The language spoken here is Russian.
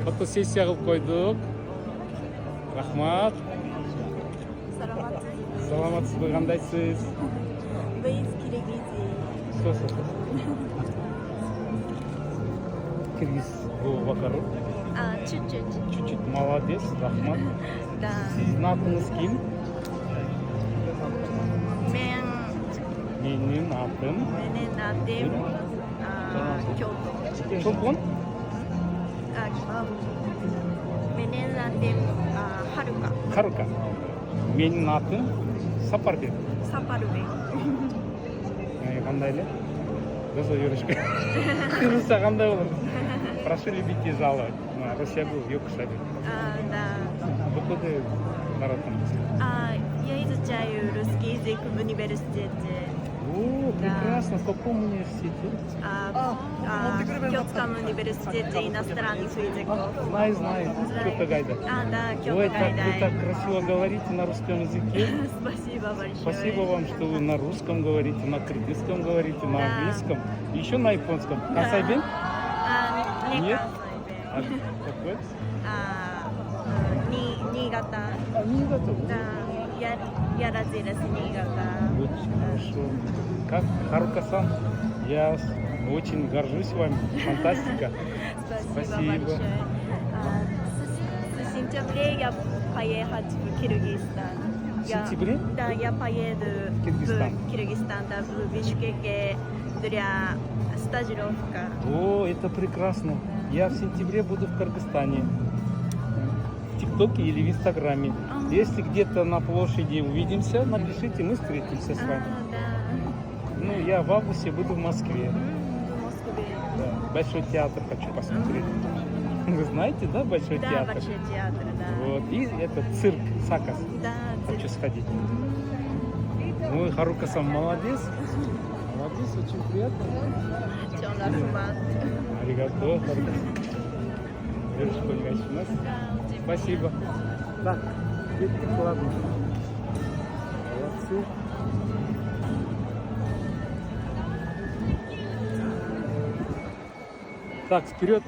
Фотосессия кылып койдук. Рахмат. Саламатсызбы, кандайсыз? Выезд Киргизии. Что? Киргиз бул вакару. Чуть-чуть. Чуть-чуть молодец, рахмат. Да. Сиздин атыңыз ким? Менин атым. Менин атым Кёото. Чолпон? Менин атым Харука. Харука. Менин атым Сапарбек. Сапарбек. Кандай эле? Өзү жүрүшкө. Кыргызча кандай болот? Прошу любить и жаловать. Россиягу Йокушаби. Да. Откуда народом? Я изучаю русский язык в университете. О, прекрасно. В каком университете? В Кётском университете иностранных языков. Знаю. Кёто-гайда. Да, Ой, так вы Кёто-гайдай. так красиво говорите на русском языке. Спасибо большое. Спасибо вам, что вы на русском говорите, на кыргызском говорите, на Да. английском, еще на японском. Кансайбен? Нет? Нет? Какой? Нигата. Нигата. Да, я родилась в Нигата. Очень хорошо. Как Харука-сан? Я очень горжусь вами. Фантастика. Спасибо большое. С сентября я поехать в Киргизстан. В сентябре? Да, я поеду Киргизстан. в Киргизстан, да, в Бишкеке для стажировка. О, это прекрасно. Я в сентябре буду в Кыргызстане. В ТикТоке или в Инстаграме. Если где-то на площади увидимся, напишите, мы встретимся с вами. Да. Ну, я в августе буду в Москве. В Москве. Да. Большой театр хочу посмотреть. Вы знаете, да, Большой Да, театр? Большой театр, да. Вот. И этот цирк Сакас. Да, Хочу сходить. Ну, Харука-сан молодец. Молодец, очень приятно. Аригато, Харука-сан. Девушка, спасибо. Так, детки, ладно. Молодцы. Так, вперед.